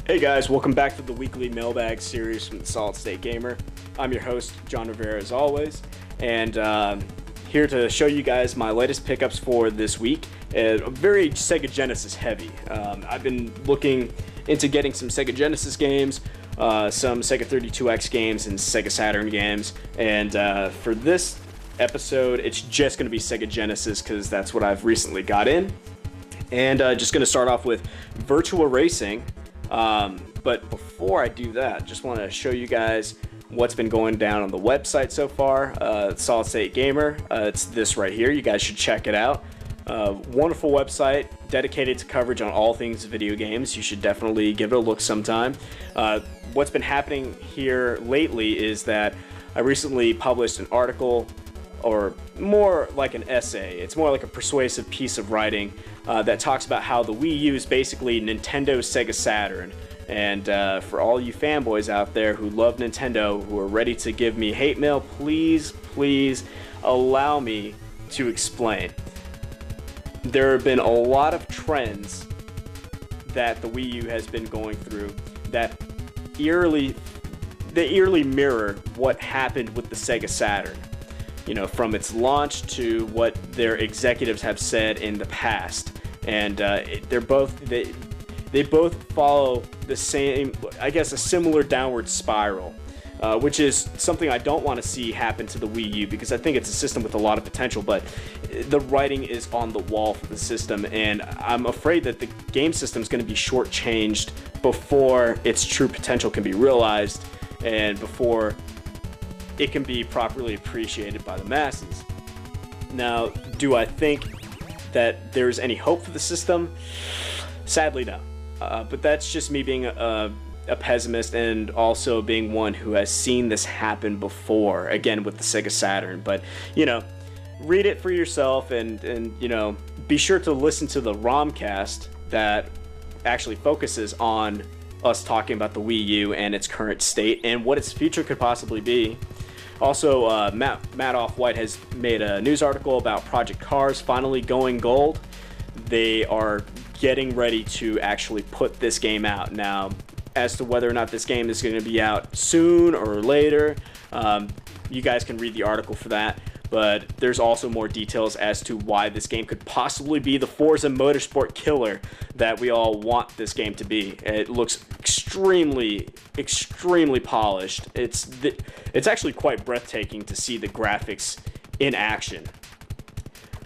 Hey guys, welcome back to the weekly Mailbag series from the Solid State Gamer. I'm your host, John Rivera, as always, and here to show you guys my latest pickups for this week. Very Sega Genesis heavy. I've been looking into getting some Sega Genesis games, some Sega 32X games, and Sega Saturn games, and for this episode, it's just going to be Sega Genesis because that's what I've recently got in. And just going to start off with Virtua Racing. But before I do that, just want to show you guys what's been going down on the website so far. Solid State Gamer, it's this right here. You guys should check it out. Wonderful website dedicated to coverage on all things video games. You should definitely give it a look sometime. What's been happening here lately is that I recently published an article, or more like an essay. It's more like a persuasive piece of writing that talks about how the Wii U is basically Nintendo's Sega Saturn. And for all you fanboys out there who love Nintendo, who are ready to give me hate mail, please allow me to explain. There have been a lot of trends that the Wii U has been going through that eerily mirror what happened with the Sega Saturn. You know, from its launch to what their executives have said in the past, and they both follow the same, I guess, a similar downward spiral, which is something I don't want to see happen to the Wii U because I think it's a system with a lot of potential, but the writing is on the wall for the system, and I'm afraid that the game system is going to be shortchanged before its true potential can be realized and before it can be properly appreciated by the masses. Now, do I think that there's any hope for the system? Sadly, no. But that's just me being a pessimist and also being one who has seen this happen before, again with the Sega Saturn. But, you know, read it for yourself and you know, be sure to listen to the ROMcast that actually focuses on us talking about the Wii U and its current state and what its future could possibly be. Also, Matt Off-White has made a news article about Project Cars finally going gold. They are getting ready to actually put this game out. Now, as to whether or not this game is going to be out soon or later, you guys can read the article for that. But there's also more details as to why this game could possibly be the Forza Motorsport killer that we all want this game to be. It looks extremely polished. It's actually quite breathtaking to see the graphics in action.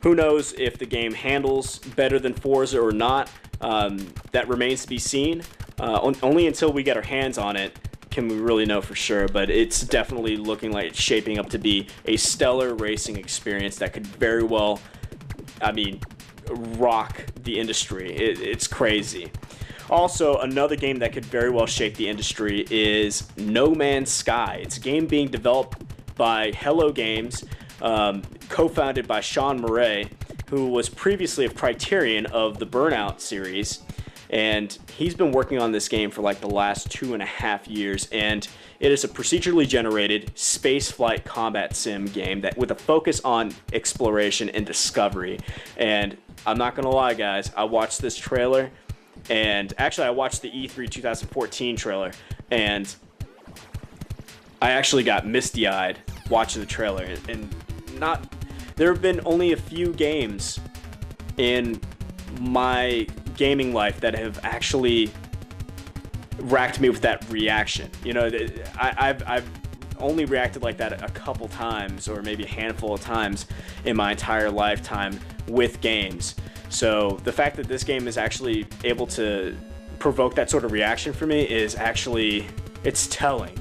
Who knows if the game handles better than Forza or not? That remains to be seen. Only until we get our hands on it can we really know for sure, but it's definitely looking like it's shaping up to be a stellar racing experience that could very well, I mean, rock the industry. It's crazy. Also, another game that could very well shape the industry is No Man's Sky. It's a game being developed by Hello Games, co-founded by Sean Murray, who was previously of Criterion of the Burnout series. And he's been working on this game for like the last 2.5 years, and it is a procedurally generated spaceflight combat sim game that with a focus on exploration and discovery. And I'm not gonna lie, guys, I watched this trailer, and actually I watched the E3 2014 trailer, and I actually got misty-eyed watching the trailer. And there have been only a few games in my gaming life that have actually racked me with that reaction. You know, I've only reacted like that a couple times, or maybe a handful of times in my entire lifetime with games. So the fact that this game is actually able to provoke that sort of reaction for me is actually, it's telling.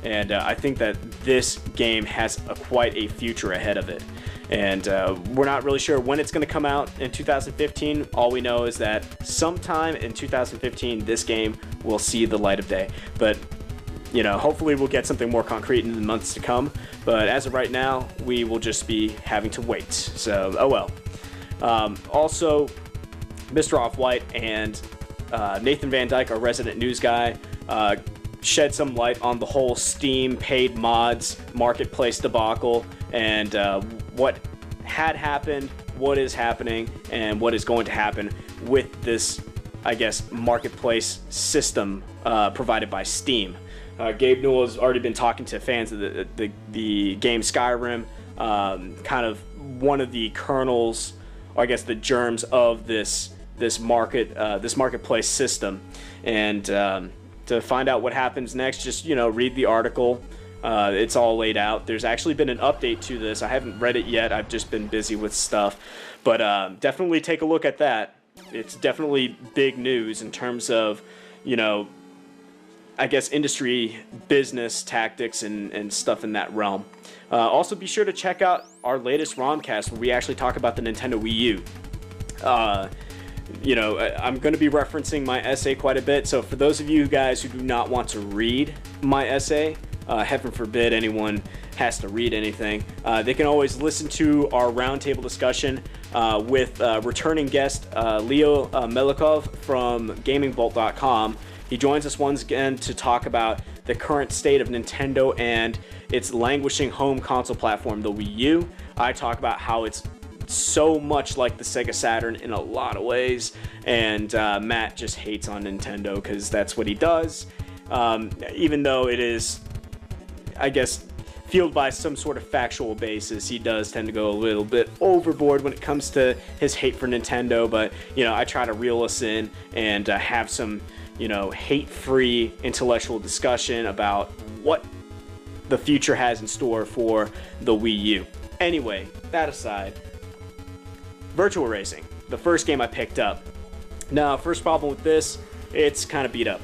And I think that this game has quite a future ahead of it. And we're not really sure when it's going to come out in 2015. All we know is that sometime in 2015, this game will see the light of day. But, you know, hopefully we'll get something more concrete in the months to come. But as of right now, we will just be having to wait. So, oh well. Also, Mr. Off-White and Nathan Van Dyke, our resident news guy, shed some light on the whole Steam paid mods marketplace debacle and what had happened, what is happening and what is going to happen with this, I guess, marketplace system provided by Steam. Gabe Newell has already been talking to fans of the game Skyrim, kind of one of the kernels, or I guess the germs of this marketplace system. And to find out what happens next, just read the article. It's all laid out. There's actually been an update to this. I haven't read it yet. I've just been busy with stuff, but definitely take a look at that. It's definitely big news in terms of I guess industry business tactics and stuff in that realm. Also be sure to check out our latest ROMcast where we actually talk about the Nintendo Wii U. I'm going to be referencing my essay quite a bit, so for those of you guys who do not want to read my essay, heaven forbid anyone has to read anything, they can always listen to our roundtable discussion with returning guest Leo Melikov from GamingVault.com. He joins us once again to talk about the current state of Nintendo and its languishing home console platform, the Wii U. I talk about how it's so much like the Sega Saturn in a lot of ways, and Matt just hates on Nintendo because that's what he does, even though it is, I guess, fueled by some sort of factual basis. He does tend to go a little bit overboard when it comes to his hate for Nintendo, but I try to reel us in and have some hate-free intellectual discussion about what the future has in store for the Wii U. Anyway, that aside, Virtua Racing, the first game I picked up. Now, first problem with this, it's kind of beat up.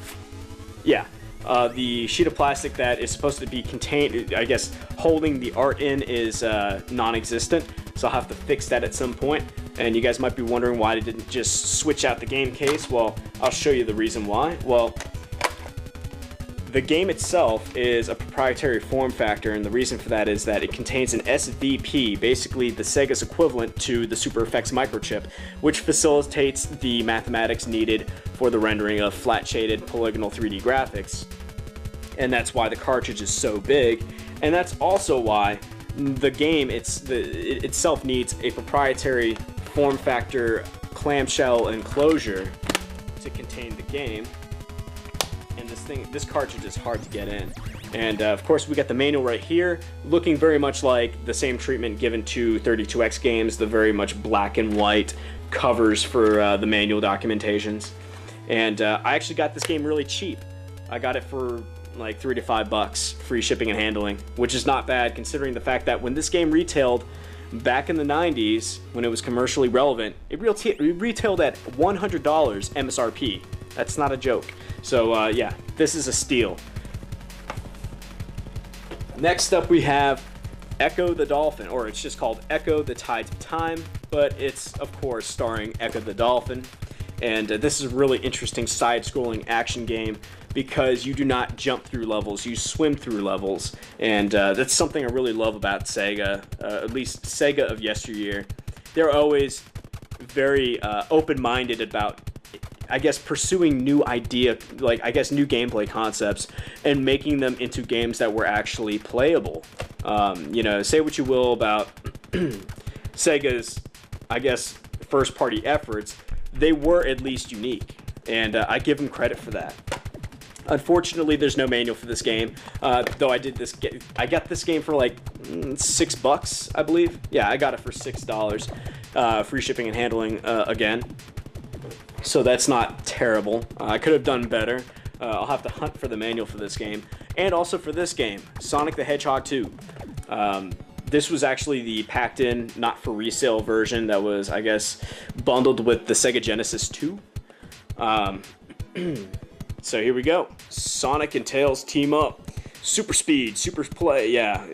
Yeah, the sheet of plastic that is supposed to be contained, I guess, holding the art in is non-existent, so I'll have to fix that at some point. And you guys might be wondering why I didn't just switch out the game case. Well, I'll show you the reason why. Well, the game itself is a proprietary form factor, and the reason for that is that it contains an SVP, basically the Sega's equivalent to the Super Effects microchip, which facilitates the mathematics needed for the rendering of flat-shaded polygonal 3D graphics. And that's why the cartridge is so big, and that's also why the game itself needs a proprietary form factor clamshell enclosure to contain the game. And this cartridge is hard to get in. And of course we got the manual right here, looking very much like the same treatment given to 32X games, the very much black and white covers for the manual documentations. And I actually got this game really cheap. I got it for like $3 to $5, free shipping and handling, which is not bad considering the fact that when this game retailed back in the 90s, when it was commercially relevant, it retailed at $100 MSRP. That's not a joke. So yeah, this is a steal. Next up we have Ecco the Dolphin, or it's just called Ecco the Tides of Time, but it's of course starring Ecco the Dolphin. And this is a really interesting side-scrolling action game because you do not jump through levels, you swim through levels. And that's something I really love about Sega, at least Sega of yesteryear. They're always very open-minded about, I guess, pursuing new new gameplay concepts and making them into games that were actually playable. Say what you will about Sega's, I guess, first-party efforts, they were at least unique, and I give them credit for that. Unfortunately, there's no manual for this game, though I got this game for like $6, I believe. Yeah, I got it for $6, free shipping and handling again. So that's not terrible. I could have done better. I'll have to hunt for the manual for this game, and also for this game, Sonic the Hedgehog 2. This was actually the packed-in, not for resale version that was, I guess, bundled with the Sega Genesis 2. So here we go. Sonic and Tails team up. Super speed, super play. Yeah,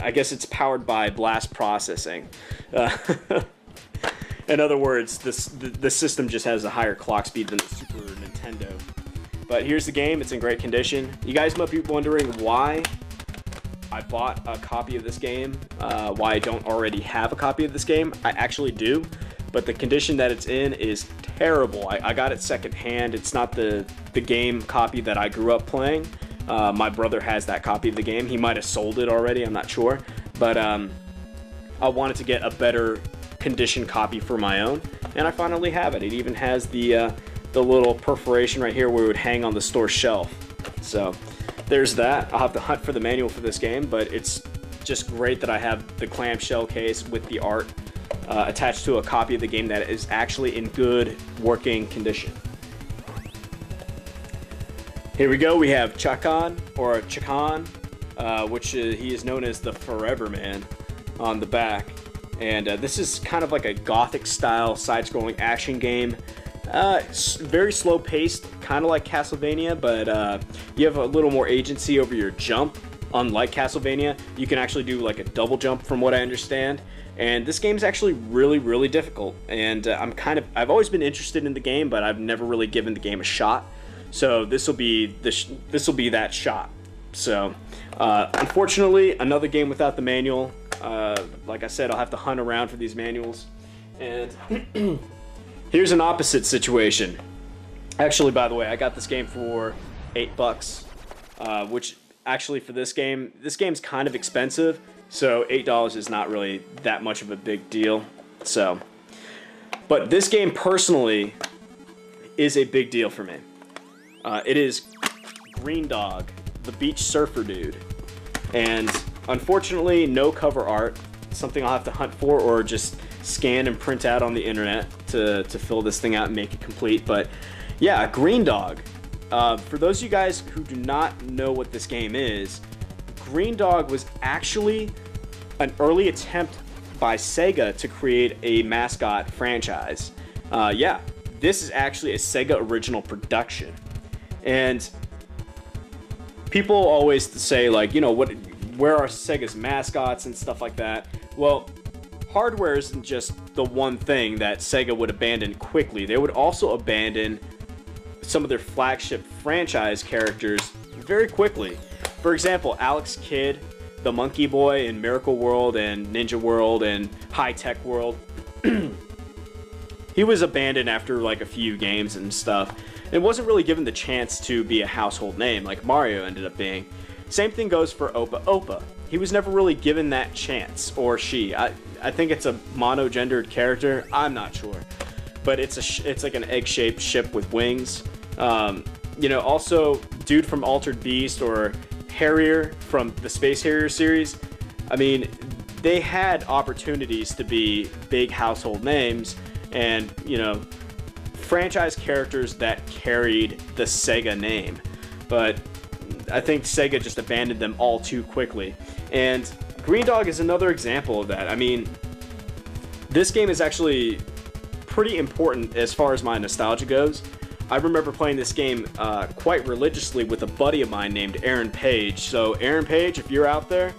I guess it's powered by blast processing. In other words, the system just has a higher clock speed than the Super Nintendo. But here's the game. It's in great condition. You guys might be wondering why I bought a copy of this game, why I don't already have a copy of this game. I actually do, but the condition that it's in is terrible. I got it secondhand. It's not the game copy that I grew up playing. My brother has that copy of the game. He might have sold it already, I'm not sure. But I wanted to get a better condition copy for my own, and I finally have it. It even has the little perforation right here where it would hang on the store shelf. So there's that. I'll have to hunt for the manual for this game, but it's just great that I have the clamshell case with the art attached to a copy of the game that is actually in good working condition. Here we go. We have Chakan, or Chakan, which he is known as the Forever Man on the back. And this is kind of like a gothic style side-scrolling action game. Very slow paced, kind of like Castlevania, but you have a little more agency over your jump. Unlike Castlevania, you can actually do like a double jump from what I understand. And this game is actually really, really difficult. And I've always been interested in the game, but I've never really given the game a shot. So this will be that shot. So unfortunately, another game without the manual. Like I said, I'll have to hunt around for these manuals. And here's an opposite situation. Actually, by the way, I got this game for $8, which actually for this game's kind of expensive. So $8 is not really that much of a big deal. So, but this game personally is a big deal for me. It is Greendog, the beach surfer dude. And unfortunately, no cover art. Something I'll have to hunt for or just scan and print out on the internet to fill this thing out and make it complete. But yeah, Greendog. For those of you guys who do not know what this game is, Greendog was actually an early attempt by Sega to create a mascot franchise. Yeah, this is actually a Sega original production. And people always say, like, you know, where are Sega's mascots and stuff like that? Well, hardware isn't just the one thing that Sega would abandon quickly. They would also abandon some of their flagship franchise characters very quickly. For example, Alex Kidd, the Monkey Boy in Miracle World and Ninja World and High Tech World. He was abandoned after like a few games and stuff. And wasn't really given the chance to be a household name like Mario ended up being. Same thing goes for Opa Opa. He was never really given that chance, or she. I think it's a mono-gendered character. I'm not sure, but it's like an egg-shaped ship with wings. You know, also dude from Altered Beast or Harrier from the Space Harrier series. I mean, they had opportunities to be big household names, and you know, franchise characters that carried the Sega name, but I think Sega just abandoned them all too quickly. And Greendog is another example of that. I mean, this game is actually pretty important as far as my nostalgia goes. I remember playing this game quite religiously with a buddy of mine named Aaron Page. So Aaron Page, if you're out there,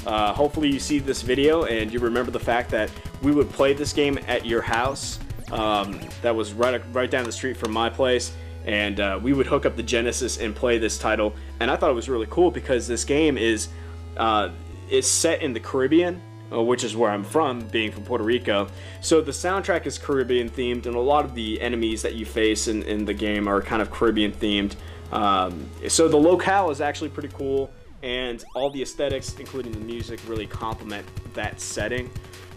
hopefully you see this video and you remember the fact that we would play this game at your house. That was right down the street from my place, and we would hook up the Genesis and play this title. And I thought it was really cool because this game is set in the Caribbean, which is where I'm from, being from Puerto Rico. So the soundtrack is Caribbean themed, and a lot of the enemies that you face in the game are kind of Caribbean themed. So the locale is actually pretty cool, and all the aesthetics, including the music, really complement that setting.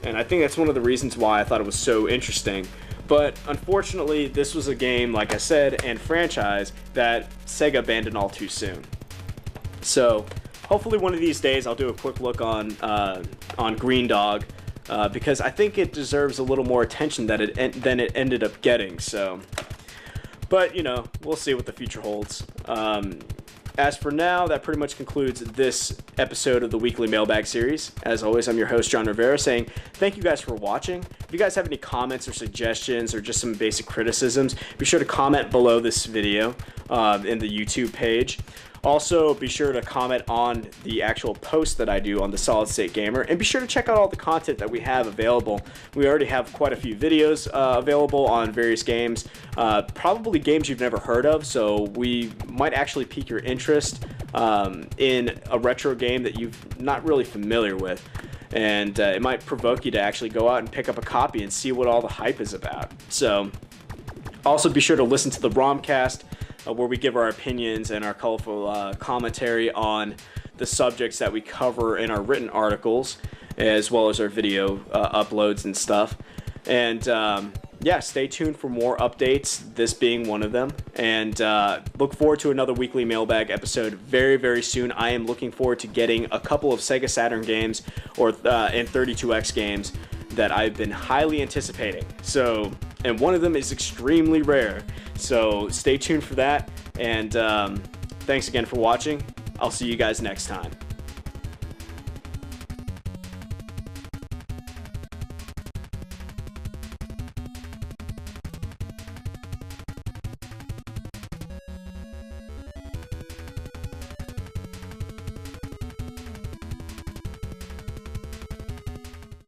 And I think that's one of the reasons why I thought it was so interesting. But unfortunately, this was a game, like I said, and franchise that Sega abandoned all too soon. So hopefully one of these days I'll do a quick look on Greendog, because I think it deserves a little more attention than it ended up getting. So, but you know, we'll see what the future holds. As for now, that pretty much concludes this episode of the Weekly Mailbag series. As always, I'm your host, John Rivera, saying thank you guys for watching. If you guys have any comments or suggestions or just some basic criticisms, be sure to comment below this video in the YouTube page. Also, be sure to comment on the actual post that I do on the Solid State Gamer, and be sure to check out all the content that we have available. We already have quite a few videos available on various games, probably games you've never heard of, so we might actually pique your interest in a retro game that you're not really familiar with. And it might provoke you to actually go out and pick up a copy and see what all the hype is about. So, also be sure to listen to the ROMcast, where we give our opinions and our colorful commentary on the subjects that we cover in our written articles. as well as our video uploads and stuff. And yeah, stay tuned for more updates, this being one of them. And look forward to another weekly Mailbag episode very, very soon. I am looking forward to getting a couple of Sega Saturn games and 32X games that I've been highly anticipating. So, and one of them is extremely rare. So stay tuned for that. And thanks again for watching. I'll see you guys next time.